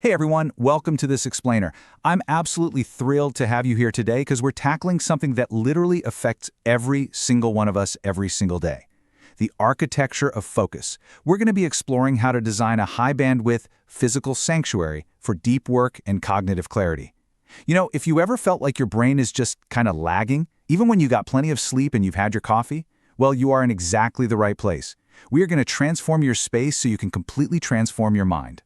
Hey everyone, welcome to this explainer. I'm absolutely thrilled to have you here today because we're tackling something that literally affects every single one of us every single day. The architecture of focus. We're going to be exploring how to design a high-bandwidth physical sanctuary for deep work and cognitive clarity. You know, if you ever felt like your brain is just kind of lagging, even when you got plenty of sleep and you've had your coffee, well, you are in exactly the right place. We are going to transform your space so you can completely transform your mind.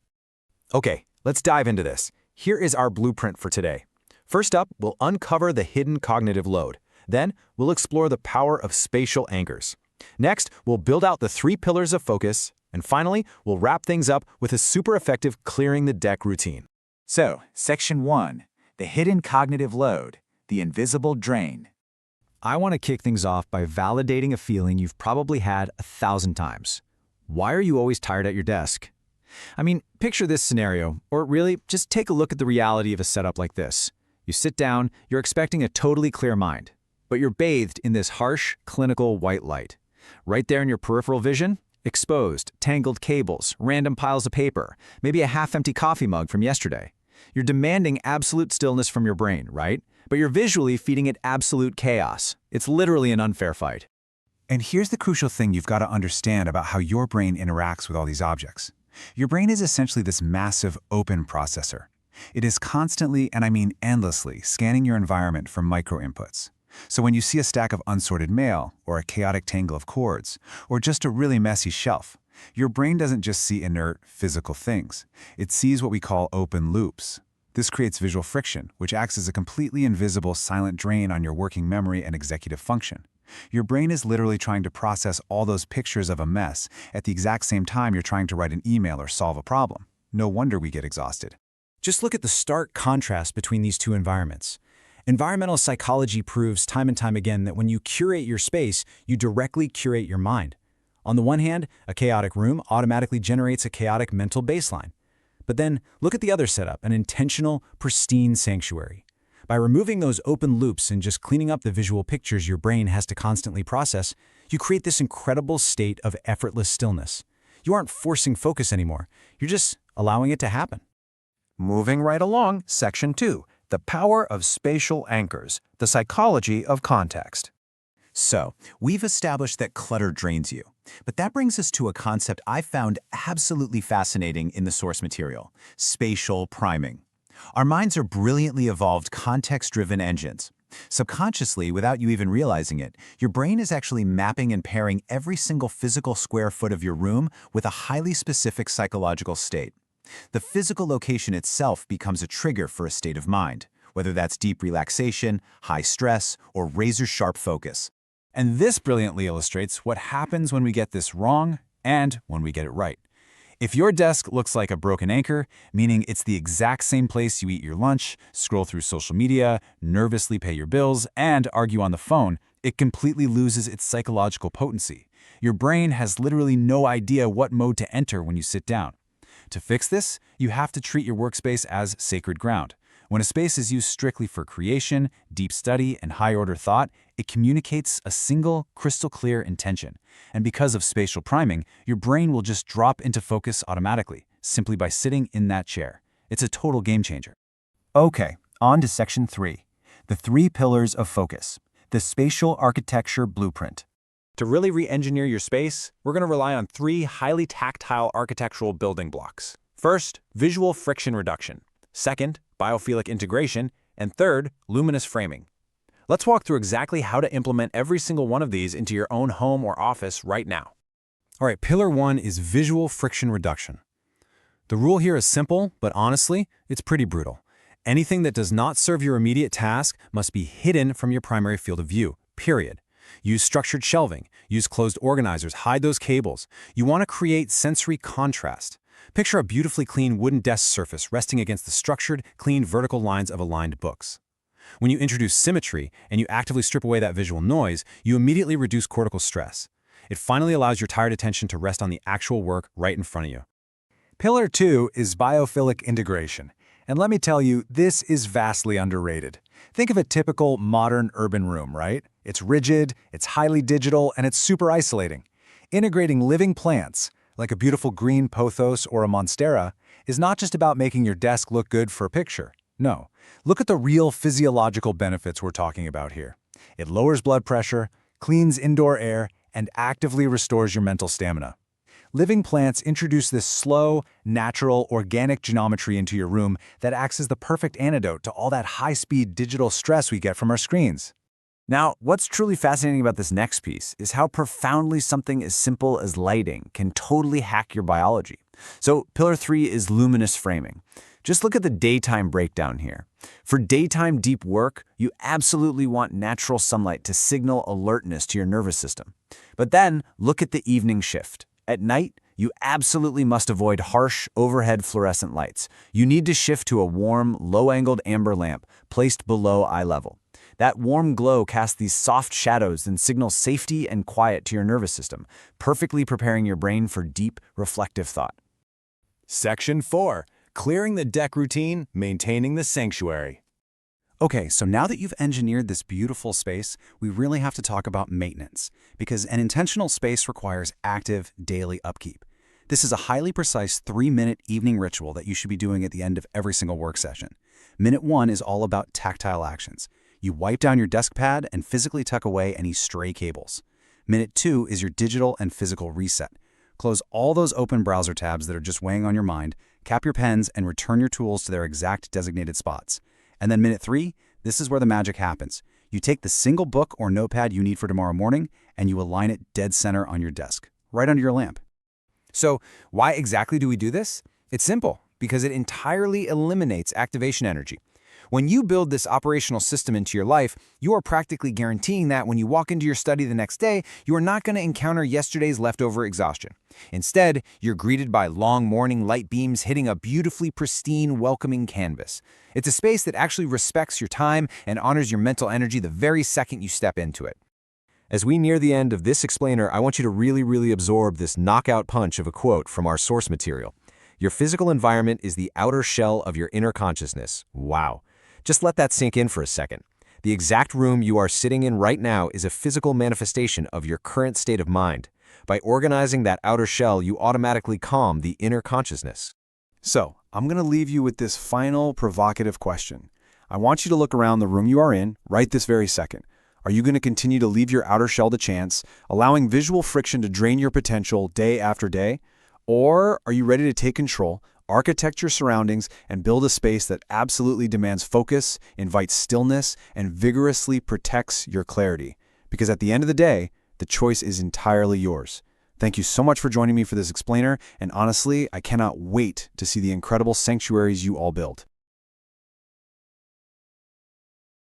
Okay, let's dive into this. Here is our blueprint for today. First up, we'll uncover the hidden cognitive load. Then, we'll explore the power of spatial anchors. Next, we'll build out the 3 pillars of focus. And finally, we'll wrap things up with a super effective clearing the deck routine. So, Section 1, the hidden cognitive load, the invisible drain. I want to kick things off by validating a feeling you've probably had 1,000 times. Why are you always tired at your desk? I mean, picture this scenario, or really, just take a look at the reality of a setup like this. You sit down, you're expecting a totally clear mind, but you're bathed in this harsh, clinical white light. Right there in your peripheral vision, exposed, tangled cables, random piles of paper, maybe a half-empty coffee mug from yesterday. You're demanding absolute stillness from your brain, right? But you're visually feeding it absolute chaos. It's literally an unfair fight. And here's the crucial thing you've got to understand about how your brain interacts with all these objects. Your brain is essentially this massive open processor. It is constantly, and I mean endlessly, scanning your environment for micro-inputs. So when you see a stack of unsorted mail, or a chaotic tangle of cords, or just a really messy shelf, your brain doesn't just see inert, physical things. It sees what we call open loops. This creates visual friction, which acts as a completely invisible silent drain on your working memory and executive function. Your brain is literally trying to process all those pictures of a mess at the exact same time you're trying to write an email or solve a problem. No wonder we get exhausted. Just look at the stark contrast between these two environments. Environmental psychology proves time and time again that when you curate your space, you directly curate your mind. On the one hand, a chaotic room automatically generates a chaotic mental baseline. But then, look at the other setup, an intentional, pristine sanctuary. By removing those open loops and just cleaning up the visual pictures your brain has to constantly process, you create this incredible state of effortless stillness. You aren't forcing focus anymore. You're just allowing it to happen. Moving right along, Section 2, the power of spatial anchors, the psychology of context. So, we've established that clutter drains you. But that brings us to a concept I found absolutely fascinating in the source material: spatial priming. Our minds are brilliantly evolved context-driven engines. Subconsciously, without you even realizing it, your brain is actually mapping and pairing every single physical square foot of your room with a highly specific psychological state. The physical location itself becomes a trigger for a state of mind, whether that's deep relaxation, high stress, or razor-sharp focus. And this brilliantly illustrates what happens when we get this wrong and when we get it right. If your desk looks like a broken anchor, meaning it's the exact same place you eat your lunch, scroll through social media, nervously pay your bills, and argue on the phone, it completely loses its psychological potency. Your brain has literally no idea what mode to enter when you sit down. To fix this, you have to treat your workspace as sacred ground. When a space is used strictly for creation, deep study, and high-order thought, it communicates a single, crystal-clear intention. And because of spatial priming, your brain will just drop into focus automatically, simply by sitting in that chair. It's a total game changer. Okay, on to Section 3, the 3 pillars of focus, the spatial architecture blueprint. To really re-engineer your space, we're going to rely on 3 highly tactile architectural building blocks. First, visual friction reduction. Second, biophilic integration. And third, luminous framing. Let's walk through exactly how to implement every single one of these into your own home or office right now. All right, pillar 1 is visual friction reduction. The rule here is simple, but honestly, it's pretty brutal. Anything that does not serve your immediate task must be hidden from your primary field of view, period. Use structured shelving, use closed organizers, hide those cables. You want to create sensory contrast. Picture a beautifully clean wooden desk surface resting against the structured, clean vertical lines of aligned books. When you introduce symmetry and you actively strip away that visual noise, you immediately reduce cortical stress. It finally allows your tired attention to rest on the actual work right in front of you. Pillar 2 is biophilic integration. And let me tell you, this is vastly underrated. Think of a typical modern urban room, right? It's rigid, it's highly digital, and it's super isolating. Integrating living plants, like a beautiful green pothos or a monstera, is not just about making your desk look good for a picture. No, look at the real physiological benefits we're talking about here. It lowers blood pressure, cleans indoor air, and actively restores your mental stamina. Living plants introduce this slow, natural, organic geometry into your room that acts as the perfect antidote to all that high-speed digital stress we get from our screens. Now, what's truly fascinating about this next piece is how profoundly something as simple as lighting can totally hack your biology. So, pillar 3 is luminous framing. Just look at the daytime breakdown here. For daytime deep work, you absolutely want natural sunlight to signal alertness to your nervous system. But then, look at the evening shift. At night, you absolutely must avoid harsh, overhead fluorescent lights. You need to shift to a warm, low-angled amber lamp placed below eye level. That warm glow casts these soft shadows and signals safety and quiet to your nervous system, perfectly preparing your brain for deep, reflective thought. Section 4. Clearing the deck routine, maintaining the sanctuary. Okay, so now that you've engineered this beautiful space, we really have to talk about maintenance, because an intentional space requires active, daily upkeep. This is a highly precise 3-minute evening ritual that you should be doing at the end of every single work session. Minute 1 is all about tactile actions. You wipe down your desk pad and physically tuck away any stray cables. Minute 2 is your digital and physical reset. Close all those open browser tabs that are just weighing on your mind, cap your pens, and return your tools to their exact designated spots. And then minute 3, this is where the magic happens. You take the single book or notepad you need for tomorrow morning, and you align it dead center on your desk, right under your lamp. So, why exactly do we do this? It's simple, because it entirely eliminates activation energy. When you build this operational system into your life, you are practically guaranteeing that when you walk into your study the next day, you are not going to encounter yesterday's leftover exhaustion. Instead, you're greeted by long morning light beams hitting a beautifully pristine, welcoming canvas. It's a space that actually respects your time and honors your mental energy the very second you step into it. As we near the end of this explainer, I want you to really absorb this knockout punch of a quote from our source material. Your physical environment is the outer shell of your inner consciousness. Wow. Just let that sink in for a second. The exact room you are sitting in right now is a physical manifestation of your current state of mind. By organizing that outer shell, you automatically calm the inner consciousness. So, I'm going to leave you with this final provocative question. I want you to look around the room you are in right this very second. Are you going to continue to leave your outer shell to chance, allowing visual friction to drain your potential day after day? Or are you ready to take control, architect your surroundings, and build a space that absolutely demands focus, invites stillness, and vigorously protects your clarity? Because at the end of the day, the choice is entirely yours. Thank you so much for joining me for this explainer, and honestly, I cannot wait to see the incredible sanctuaries you all build.